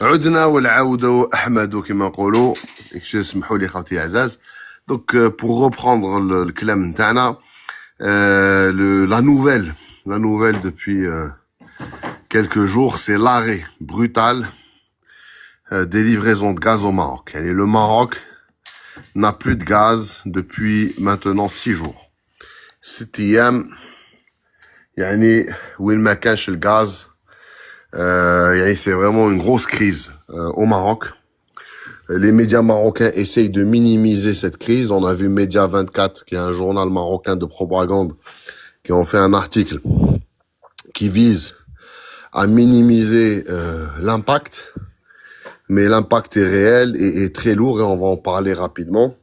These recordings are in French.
عدنا والعودة أحمد كما نقولوا. اسمحوا لي خوتي عزاز. Donc pour reprendre le كلام نتاعنا, la nouvelle depuis quelques jours, c'est l'arrêt brutal des livraisons de gaz au Maroc. Et le Maroc n'a plus de gaz depuis maintenant 6 jours. 6 ايام يعني وين ما كانش الغاز. C'est vraiment une grosse crise au Maroc. Les médias marocains essayent de minimiser cette crise. On a vu Média 24, qui est un journal marocain de propagande, qui ont fait un article qui vise à minimiser l'impact. Mais l'impact est réel et très lourd, et on va en parler rapidement.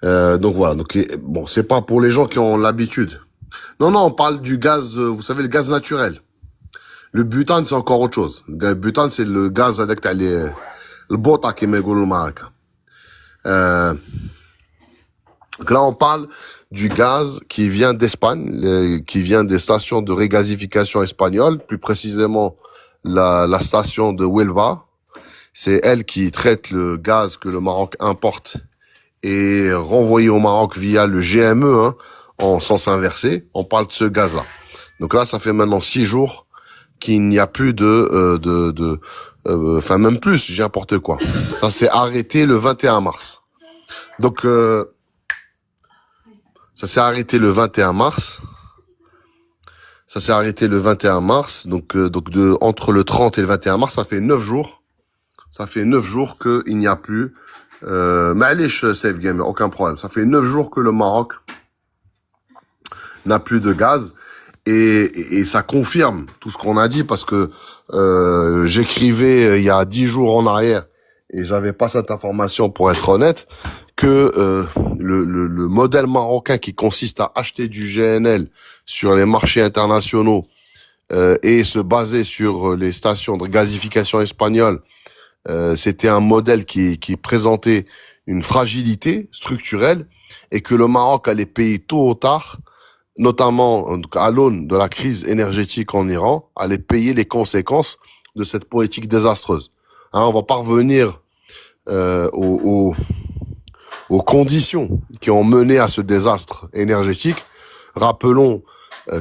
Donc voilà. Donc bon, c'est pas pour les gens qui ont l'habitude. Non, on parle du gaz, vous savez, le gaz naturel. Le butane, c'est encore autre chose. Le butane, c'est le gaz avec le bota qui me goûte le Maroc. Donc là, on parle du gaz qui vient d'Espagne, qui vient des stations de régasification espagnoles, plus précisément la station de Huelva. C'est elle qui traite le gaz que le Maroc importe et renvoyé au Maroc via le GME, en sens inversé. On parle de ce gaz-là. Donc là, ça fait maintenant 6 jours qu'il n'y a plus enfin même plus, j'ai n'importe quoi. Ça s'est arrêté le 21 mars. Donc ça s'est arrêté le 21 mars. Ça s'est arrêté le 21 mars. Donc entre le 30 et le 21 mars, ça fait 9 jours. Ça fait 9 jours qu'il n'y a plus. Ma'alish Safe Game, aucun problème. Ça fait 9 jours que le Maroc n'a plus de gaz. Et ça confirme tout ce qu'on a dit, parce que j'écrivais il y a 10 jours en arrière, et j'avais pas cette information pour être honnête, que le modèle marocain qui consiste à acheter du GNL sur les marchés internationaux et se baser sur les stations de gasification espagnoles, c'était un modèle qui présentait une fragilité structurelle, et que le Maroc allait payer tôt ou tard, notamment à l'aune de la crise énergétique en Iran, allait payer les conséquences de cette politique désastreuse. On va pas revenir aux conditions qui ont mené à ce désastre énergétique. Rappelons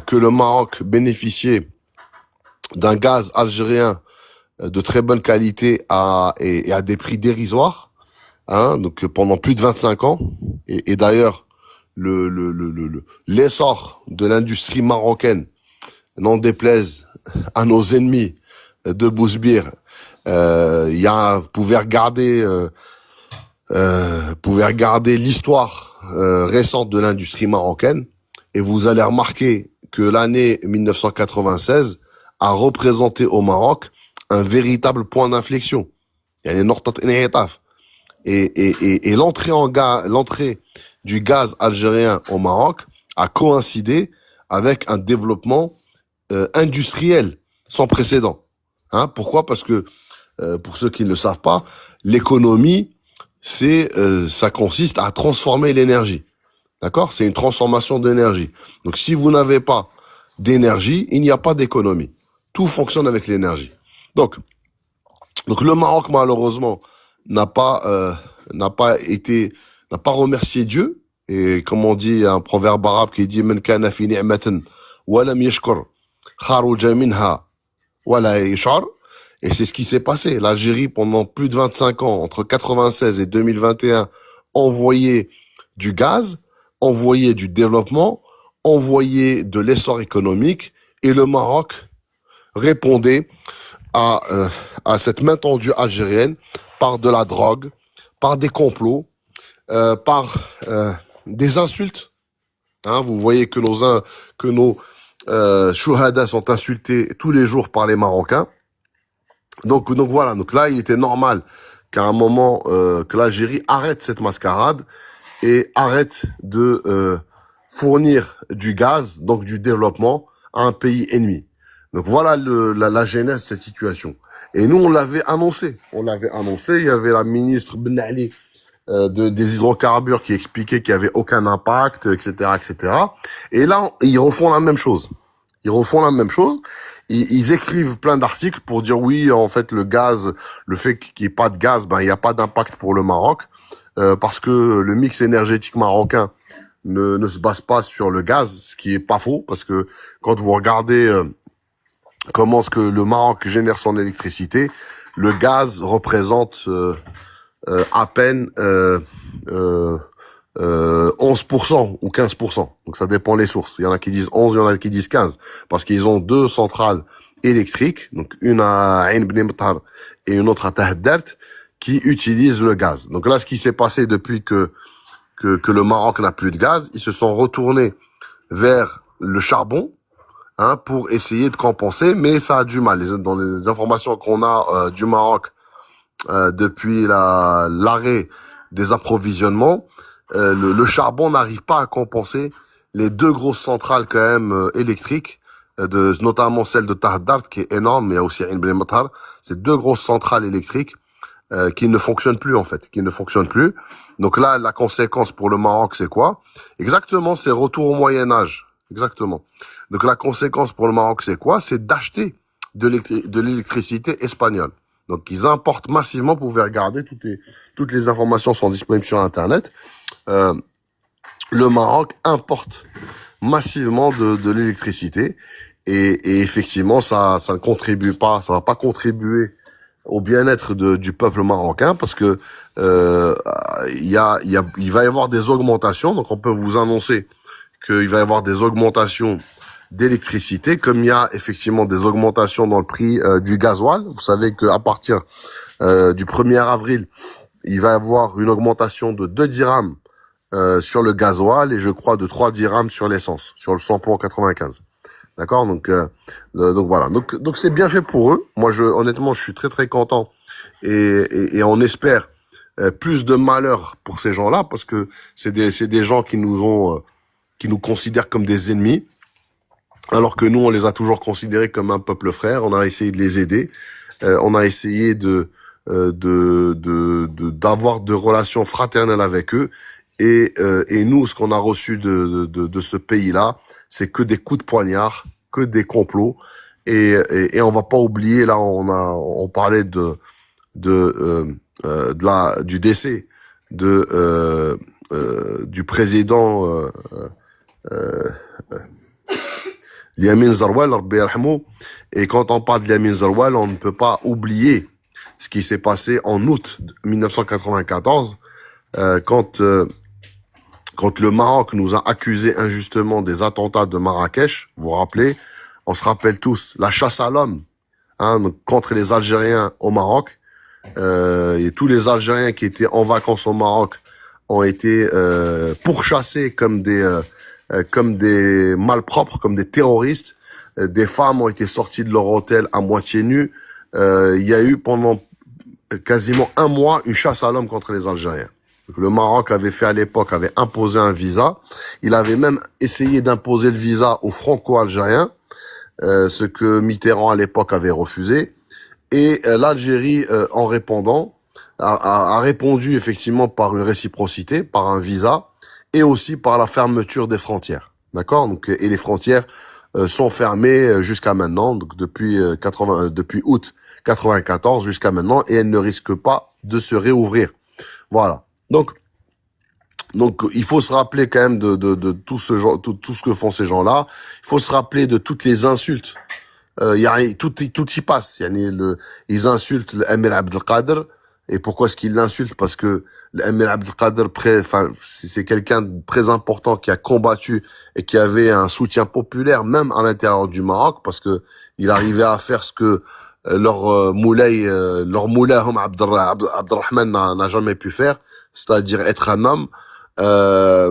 que le Maroc bénéficiait d'un gaz algérien de très bonne qualité et à des prix dérisoires, donc pendant plus de 25 ans. Et d'ailleurs, l'essor de l'industrie marocaine, n'en déplaise à nos ennemis de Bousbir, vous pouvez regarder l'histoire récente de l'industrie marocaine, et vous allez remarquer que l'année 1996 a représenté au Maroc un véritable point d'inflexion. Et l'entrée du gaz algérien au Maroc a coïncidé avec un développement industriel sans précédent. Pourquoi ? Parce que, pour ceux qui ne le savent pas, l'économie, ça consiste à transformer l'énergie. D'accord ? C'est une transformation d'énergie. Donc si vous n'avez pas d'énergie, il n'y a pas d'économie. Tout fonctionne avec l'énergie. Donc le Maroc, malheureusement, n'a pas remercié Dieu. Et comme on dit, un proverbe arabe qui dit Man kana fi ni'matin wa lam yashkur kharuja minha wa la yash'ur. Et c'est ce qui s'est passé. L'Algérie, pendant plus de 25 ans, entre 96 et 2021, envoyait du gaz, envoyait du développement, envoyait de l'essor économique, et le Maroc répondait à cette main tendue algérienne par de la drogue, par des complots, par des insultes. Vous voyez que nos chouhadas sont insultés tous les jours par les Marocains. Donc voilà. Donc là, il était normal qu'à un moment que l'Algérie arrête cette mascarade et arrête de fournir du gaz, donc du développement, à un pays ennemi. Donc voilà la genèse de cette situation. Et nous, on l'avait annoncé. Il y avait la ministre Ben Ali des hydrocarbures qui expliquait qu'il y avait aucun impact, etc., etc. Et là, ils refont la même chose. ils écrivent plein d'articles pour dire oui, en fait, le gaz, le fait qu'il n'y ait pas de gaz, ben il n'y a pas d'impact pour le Maroc, parce que le mix énergétique marocain ne se base pas sur le gaz, ce qui est pas faux, parce que quand vous regardez comment est-ce que le Maroc génère son électricité, le gaz représente à peine 11% ou 15%. Donc ça dépend les sources. Il y en a qui disent 11, il y en a qui disent 15, parce qu'ils ont deux centrales électriques, donc une à Ain Bni Mtar et une autre à Tahdart, qui utilisent le gaz. Donc là, ce qui s'est passé depuis que le Maroc n'a plus de gaz, ils se sont retournés vers le charbon, hein, pour essayer de compenser, mais ça a du mal. Dans les informations qu'on a du Maroc depuis l'arrêt des approvisionnements, le charbon n'arrive pas à compenser les deux grosses centrales quand même électriques, notamment celle de Tahdart qui est énorme, mais il y a aussi Ain Bni Mtar. C'est deux grosses centrales électriques qui ne fonctionnent plus en fait, qui ne fonctionnent plus. Donc là, la conséquence pour le Maroc, c'est quoi? Exactement, c'est retour au Moyen Âge. Exactement. Donc la conséquence pour le Maroc, c'est quoi? C'est d'acheter de l'électricité espagnole. Donc ils importent massivement. Vous pouvez regarder, toutes les informations sont disponibles sur Internet. Le Maroc importe massivement de l'électricité et effectivement ça ne contribue pas, ça va pas contribuer au bien-être du peuple marocain, parce que il va y avoir des augmentations. Donc on peut vous annoncer qu'il va y avoir des augmentations d'électricité, comme il y a effectivement des augmentations dans le prix du gasoil. Vous savez qu'à partir du 1er avril, il va y avoir une augmentation de 2 dirhams sur le gasoil et je crois de 3 dirhams sur l'essence, sur le samplon 95. D'accord, donc voilà, donc c'est bien fait pour eux. Moi, honnêtement, je suis très très content et on espère plus de malheur pour ces gens-là, parce que c'est des gens qui nous considèrent comme des ennemis, alors que nous on les a toujours considérés comme un peuple frère. On a essayé de les aider, on a essayé d'avoir de relations fraternelles avec eux. Et nous, ce qu'on a reçu de ce pays-là, c'est que des coups de poignard, que des complots. Et on va pas oublier, là, on parlait du décès du président Yamin Zarwal, Rabbi yarhamou. Et quand on parle de Yamin Zarwal, on ne peut pas oublier ce qui s'est passé en août 1994, quand le Maroc nous a accusés injustement des attentats de Marrakech. Vous vous rappelez? On se rappelle tous la chasse à l'homme, hein, donc contre les Algériens au Maroc. Et tous les Algériens qui étaient en vacances au Maroc ont été pourchassés comme des malpropres, comme des terroristes. Des femmes ont été sorties de leur hôtel à moitié nues. Il y a eu pendant quasiment un mois une chasse à l'homme contre les Algériens. Donc, le Maroc avait imposé un visa. Il avait même essayé d'imposer le visa aux franco-algériens, ce que Mitterrand à l'époque avait refusé. Et l'Algérie, en répondant, a répondu effectivement par une réciprocité, par un visa, et aussi par la fermeture des frontières. D'accord? Donc, et les frontières sont fermées jusqu'à maintenant, donc depuis août 94 jusqu'à maintenant, et elles ne risquent pas de se réouvrir. Voilà. Donc il faut se rappeler quand même de tout ce que font ces gens-là. Il faut se rappeler de toutes les insultes. Tout y passe. Ils insultent l'Amir Abdelkader. Et pourquoi est-ce qu'ils l'insultent? Parce que l'Amir Abdelkader, c'est quelqu'un de très important qui a combattu et qui avait un soutien populaire même à l'intérieur du Maroc, parce que il arrivait à faire ce que leur moulay Abdelrahman n'a jamais pu faire, c'est-à-dire être un homme. Le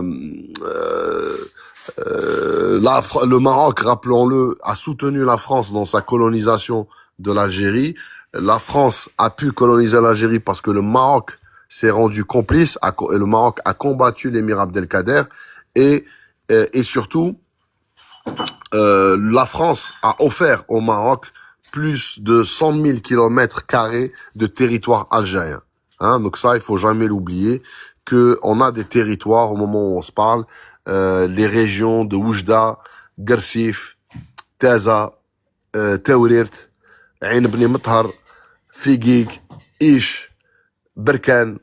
Maroc, rappelons-le, a soutenu la France dans sa colonisation de l'Algérie. La France a pu coloniser l'Algérie parce que le Maroc s'est rendu complice, et le Maroc a combattu l'émir Abdelkader, et surtout, la France a offert au Maroc plus de 100 000 kilomètres carrés de territoire algérien. Hein, donc ça, il faut jamais l'oublier, que on a des territoires au moment où on se parle, les régions de Oujda, Gersif, Taza, تاوريرت، عين بني مطهر، فيقيق، إيش، Berkane,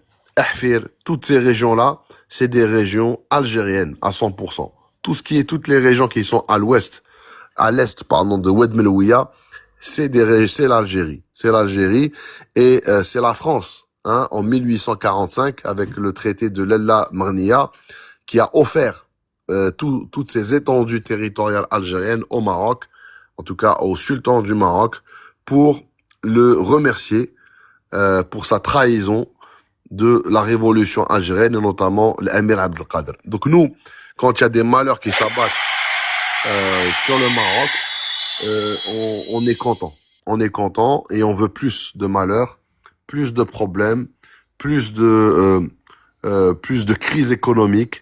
Ahfir, toutes ces régions-là, c'est des régions algériennes à 100%. Toutes les régions qui sont à l'ouest, à l'est, pardon, de Oued Melouia, c'est l'Algérie. C'est l'Algérie et c'est la France, hein, en 1845, avec le traité de l'Ella Marnia, qui a offert toutes ces étendues territoriales algériennes au Maroc, en tout cas au sultan du Maroc, pour le remercier pour sa trahison de la révolution algérienne, et notamment l'Amir Abdelkader. Donc nous, quand il y a des malheurs qui s'abattent sur le Maroc, on est content. On est content et on veut plus de malheurs, plus de problèmes, plus de crises économiques.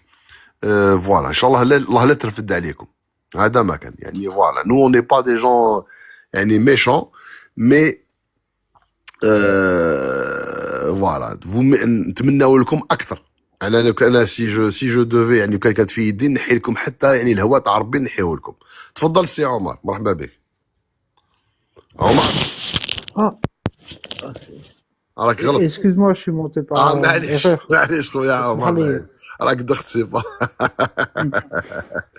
Voilà. Inch'Allah, Allah la ترفد عليكم. هذا ما كان. يعني voilà. Nous, on n'est pas des gens يعني méchants, mais voilà, vous نتمناو لكم اكثر. انا سي جو دوفي يعني كان كانت في يدي نحي لكم حتى يعني الهواء تاع ربي نحيه لكم. تفضل سي عمر، مرحبا بك. عمر Ah, راك غلط. excuse-moi, je suis monté par معليش erreur. معليش خويا عمر، اسمح لي. معليش. راك دخت سي با.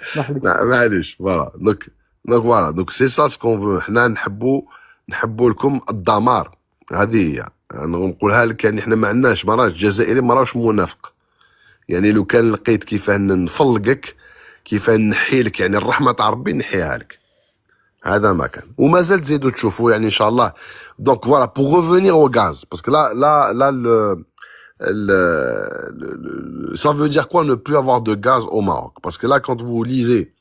اسمح لي. معليش. فوالا دونك فوالا دونك سي سا سكون فو. حنا نحبوا لكم الدمار. هذه هي. انا نقولها لك، يعني حنا ما عندناش، ما راهش جزائري، ما راهش منافق. يعني لو كان لقيت كيفاه نفلقك، كيفاه نحي لك يعني الرحمه تاع ربي نحيها لك. هذا ما كان، وما زال تزيدوا تشوفوا يعني ان شاء الله. دونك فوالا بور ريفونير او غاز، باسكو لا ça veut dire quoi ne plus avoir de gaz au Maroc? Parce que là, quand vous lisez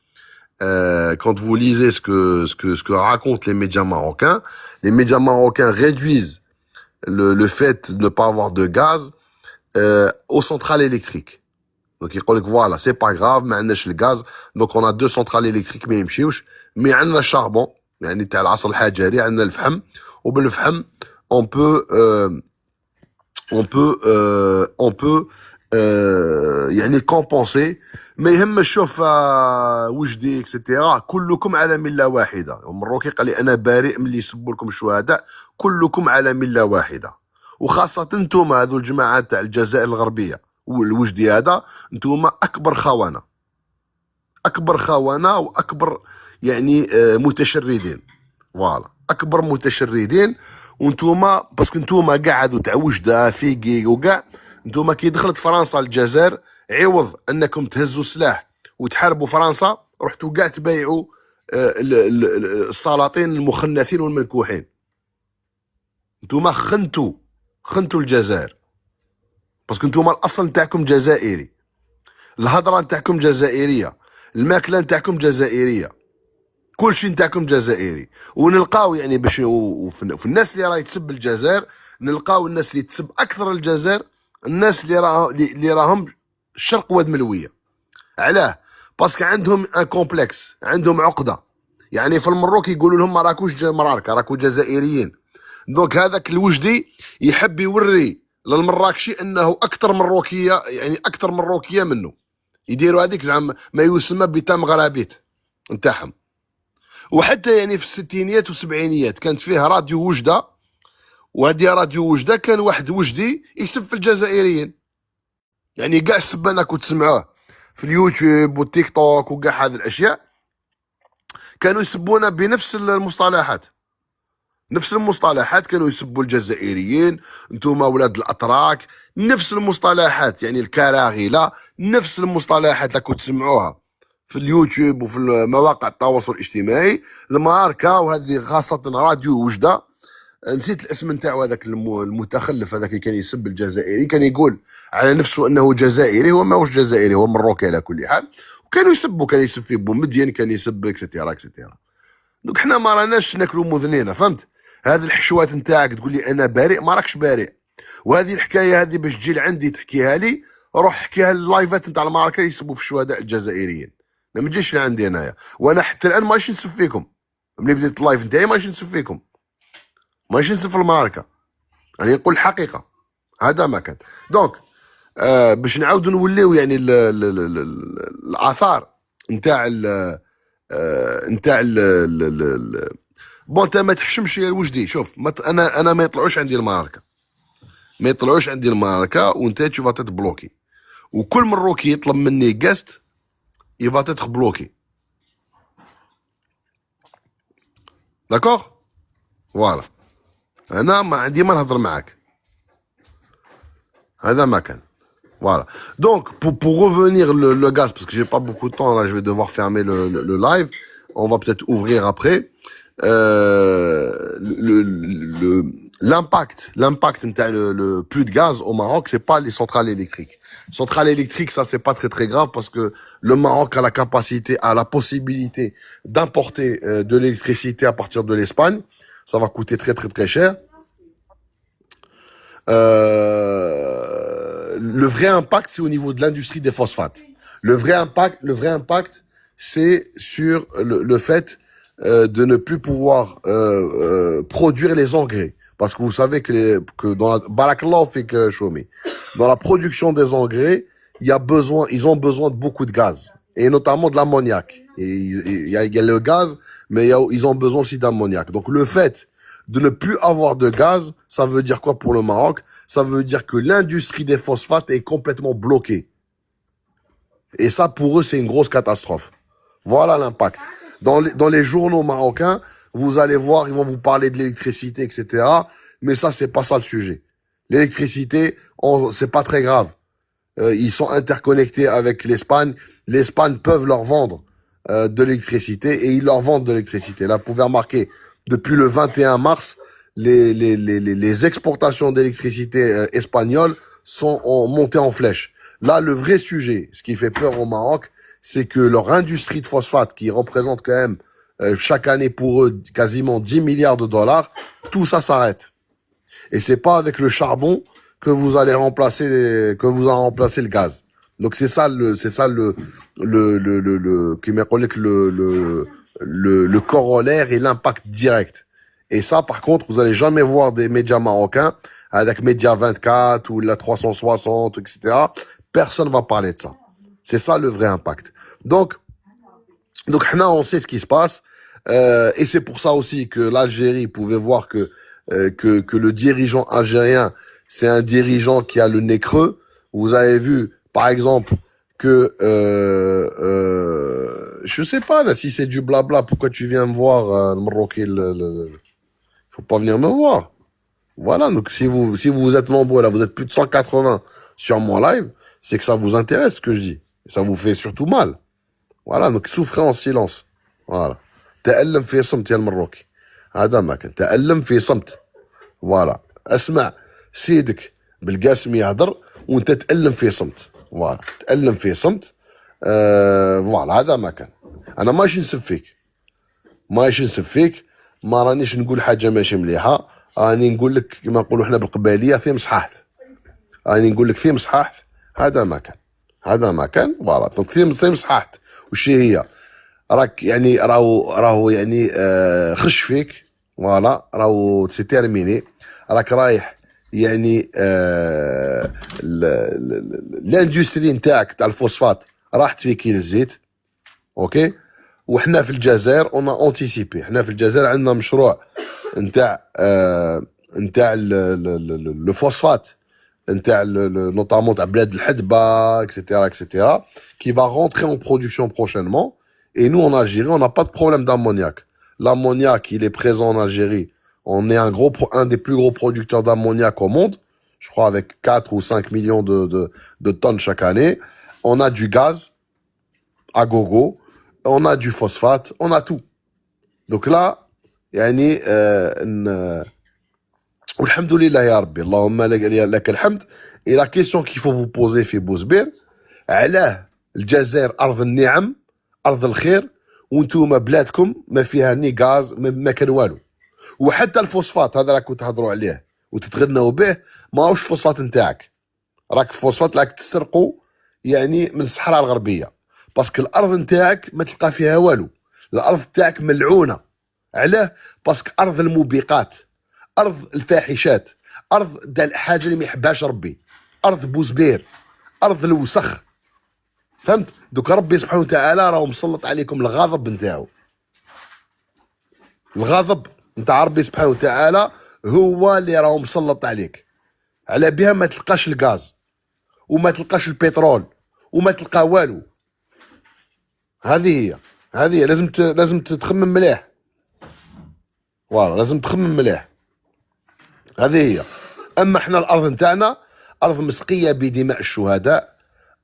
ce que racontent les médias marocains réduisent le fait de ne pas avoir de gaz aux centrales électriques. Donc يقول لك voilà, c'est pas grave, ما عندناش الغاز، donc on a 2 centrales électriques ما يمشيوش، mais عندنا الشاربون يعني تاع العصر الحجري، عندنا الفحم، وبالفحم on peut يعني compenser. ما يهمش. شوف وجدي اكسيتيرا، كلكم على مله واحده. مروكي قال لي انا بريء من اللي يسبوا لكم الشهداء، كلكم على مله واحده، وخاصه انتم هذو الجماعه تاع الجزائر الغربيه والوجدي هذا، انتم اكبر خونه واكبر يعني متشردين. فوالا اكبر متشردين. وانتوما باسكو انتوما قاعدوا تاع وجده فيقي وكاع، انتوما كي دخلت فرنسا للجزائر، عوض انكم تهزوا سلاح وتحاربوا فرنسا، رحتوا كاع تبايعوا السلاطين المخنثين والمنكوحين. انتوما خنتوا الجزائر، باسكو انتوما الاصل نتاعكم جزائري، الهضره نتاعكم جزائريه، الماكله نتاعكم جزائريه، كل شيء نتاعكم جزائري. ونلقاو يعني باش في الناس اللي راهي تسب الجزائر، نلقاو الناس اللي تسب اكثر الجزائر، الناس اللي راهم الشرق واد ملويه. علاه؟ باسكو عندهم ان كومبلكس، عندهم عقده. يعني في المروك يقولوا لهم ما راكوش مراركه، راكو جزائريين. دونك هذاك الوجدي يحب يوري للمراكشي انه اكثر مروكيه، يعني اكثر مروكيه منه. يديروا هذيك زعما ما يسمى بتام غرابيت نتاعهم. وحتى يعني في الستينيات والسبعينيات كانت فيها راديو وجده، وهذه راديو وجده كان واحد وجدي يسب في الجزائريين. يعني كاع السبانه كنت تسمعوه في اليوتيوب والتيك توك وكاع هذه الاشياء، كانوا يسبونا بنفس المصطلحات. نفس المصطلحات كانوا يسبوا الجزائريين، انتم اولاد الاتراك، نفس المصطلحات. يعني الكراغيله، نفس المصطلحات اللي كنت تسمعوها في اليوتيوب وفي مواقع التواصل الاجتماعي. الماركه وهذه خاصه راديو وجده، نسيت الاسم نتاعو، هذاك المتخلف هذاك اللي كان يسب الجزائري، كان يقول على نفسه انه جزائري، هو ماهوش جزائري، هو مروكي على كل حال. وكانوا يسبوا، كان يسب في بومدين، كان يسب اكسترا. دوك حنا ما راناش ناكلوا مذنينا، فهمت؟ هذه الحشوات نتاعك تقول لي انا بريء، ما راكش بريء. وهذه الحكايه هذه باش تجي لعندي تحكيها لي، روح احكيها اللايفات نتاع المعركه يسبوا في الشهداء الجزائريين، ما تجيش لعندي انايا. وانا حتى الان ماشي نسب فيكم، ملي بديت اللايف نتاعي ماشي نسب فيكم، ماشي نسب في المعركه، يعني نقول الحقيقه. هذا ما كان. دونك باش نعاودوا نوليو يعني الاثار نتاع بون انت ما تحشمش يا الوجدي. شوف انا ما يطلعوش عندي المعركه، ما يطلعوش عندي المعركه، وانت tu vas être bloqué. وكل مروكي يطلب مني جاست il va être bloqué. داكوغ فوالا. انا ما عندي ما نهضر معاك، هذا ما كان. Voilà. Donc, pour revenir le gaz, parce que j'ai pas beaucoup de temps, là, je vais devoir fermer le live. On va peut-être ouvrir après. L'impact, le plus de gaz au Maroc, c'est pas les centrales électriques. Centrales électriques, ça, c'est pas très très grave parce que le Maroc a la capacité, a la possibilité d'importer de l'électricité à partir de l'Espagne. Ça va coûter très très très cher. Le vrai impact, c'est au niveau de l'industrie des phosphates. Le vrai impact, c'est sur le fait de ne plus pouvoir produire les engrais. Parce que vous savez que dans la Barakallah fait que Choumi, dans la production des engrais, ils ont besoin de beaucoup de gaz et notamment de l'ammoniac. Il y a le gaz, mais ils ont besoin aussi d'ammoniac. Donc le fait de ne plus avoir de gaz, ça veut dire quoi pour le Maroc? Ça veut dire que l'industrie des phosphates est complètement bloquée. Et ça, pour eux, c'est une grosse catastrophe. Voilà l'impact. Dans les journaux marocains, vous allez voir, ils vont vous parler de l'électricité, etc. Mais ça, c'est pas ça le sujet. L'électricité, c'est pas très grave. Ils sont interconnectés avec l'Espagne. L'Espagne peuvent leur vendre de l'électricité et ils leur vendent de l'électricité. Là, vous pouvez remarquer, depuis le 21 mars, les exportations d'électricité espagnoles sont montées en flèche. Là, le vrai sujet, ce qui fait peur au Maroc, c'est que leur industrie de phosphate, qui représente quand même chaque année pour eux quasiment 10 milliards de dollars, tout ça s'arrête. Et c'est pas avec le charbon que vous allez remplacer le gaz. Donc c'est ça le corollaire et l'impact direct. Et ça, par contre, vous allez jamais voir des médias marocains avec Média 24 ou la 360, etc. Personne va parler de ça. C'est ça le vrai impact. Donc, on sait ce qui se passe. Et c'est pour ça aussi que l'Algérie pouvait voir que le dirigeant algérien, c'est un dirigeant qui a le nez creux. Vous avez vu, par exemple, que je sais pas là si c'est du blabla. Pourquoi tu viens me voir, le Marocain, faut pas venir me voir. Voilà. Donc si vous êtes nombreux là, vous êtes plus de 180 sur mon live, c'est que ça vous intéresse ce que je dis. Ça vous fait surtout mal. Voilà. Donc souffrez en silence. Voilà. تألم في صمت يا المروكي. هذا ما كان تألم في صمت. فوالا. اسمع سيدك بالقاسم يهضر وانت تألم في صمت. فوالا. تألم في صمت. فوالا. هذا ما كان. انا ماشي نسب فيك. ما رانيش نقول حاجه ماشي مليحه. راني نقول لك كما نقولوا احنا بالقباليه ثيم صحاحت. راني نقول لك ثيم صحاحت. هذا ما كان. فوالا. دونك ثيم صحاحت. وش هي؟ راك يعني راهو يعني خش فيك. فوالا. راهو سي تيرميني. راك رايح يعني الاندستري نتاعك تاع الفوسفات راحت في كيل الزيت. اوكي. وحنا في الجزائر اون انتيسيبي. حنا في الجزائر عندنا مشروع نتاع الفوسفات نتاع نوطامون تاع بلاد الحدبه etc qui va rentrer en production prochainement. Et nous en Algérie, on n'a pas de problème d'ammoniac. L'ammoniac, il est présent en Algérie. On est un des plus gros producteurs d'ammoniac au monde. Je crois avec 4 ou 5 millions de tonnes chaque année. On a du gaz à gogo. On a du phosphate, on a tout. Donc là, يعني alhamdoulilah ya rabbi, Allahumma lak alhamd. Et la question qu'il faut vous poser في بوزبير, علاه الجزائر أرض النعم, أرض الخير, وانتوما بلادكم ما فيها ني غاز, ما كان والو. وحتى الفوسفات هذا راكم تهضروا عليه وتتغنوا به, ماهوش فوسفات نتاعك. راك الفوسفات راك تسرقوا يعني من الصحراء الغربية. باسكو الارض نتاعك ما تلقى فيها والو. الارض نتاعك ملعونه. علاه؟ باسكو ارض الموبقات, ارض الفاحشات, ارض تاع الحاجه اللي ما يحبهاش ربي, ارض بوزبير, ارض الوسخ. فهمت؟ دوك ربي سبحانه وتعالى راه مسلط عليكم الغضب نتاعو. الغضب نتاع ربي سبحانه وتعالى هو اللي راهو مسلط عليك، على بها ما تلقاش الغاز وما تلقاش البترول وما تلقى والو. هذه هي لازم تخمم مليح، فوالا لازم تخمم مليح. هذه هي. اما احنا الارض نتاعنا ارض مسقيه بدماء الشهداء،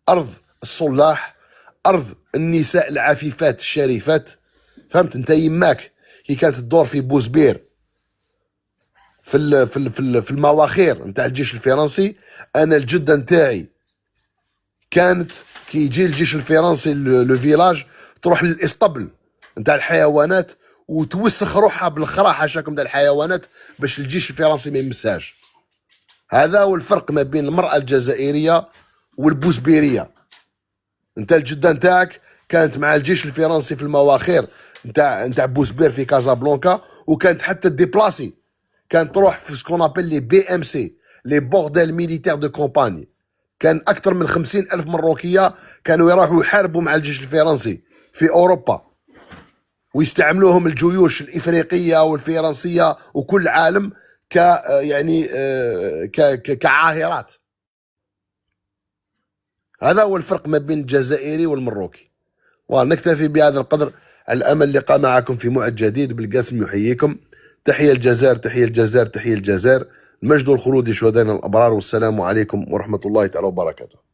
ارض الصلاح، ارض النساء العفيفات الشريفات. فهمت انت يماك كي كانت تدور في بوزبير في المواخير نتاع الجيش الفرنسي، انا الجده نتاعي كانت كي يجي الجيش الفرنسي لو فيلاج تروح للاسطبل نتاع الحيوانات وتوسخ روحها بالخراحه حاشاكم نتاع الحيوانات باش الجيش الفرنسي ما يمساش. هذا هو الفرق ما بين المراه الجزائريه والبوزبيريه. انت الجده نتاعك كانت مع الجيش الفرنسي في المواخير نتاع بوزبير في كازابلانكا، وكانت حتى ديبلاسي، كانت تروح في سكون ابل لي بي ام سي لي بورديل ميليتير دو كومباني. كان اكثر من 50,000 مروكيه كانوا يروحوا يحاربوا مع الجيش الفرنسي في اوروبا، ويستعملوهم الجيوش الافريقيه والفرنسيه وكل عالم ك يعني كعاهرات. هذا هو الفرق ما بين الجزائري والمروكي. ونكتفي بهذا القدر، على الامل اللقاء معكم في موعد جديد. بالقاسم يحييكم. تحيه الجزائر، تحيه الجزائر، تحيه الجزائر. المجد والخلود لشهدائنا الابرار، والسلام عليكم ورحمه الله تعالى وبركاته.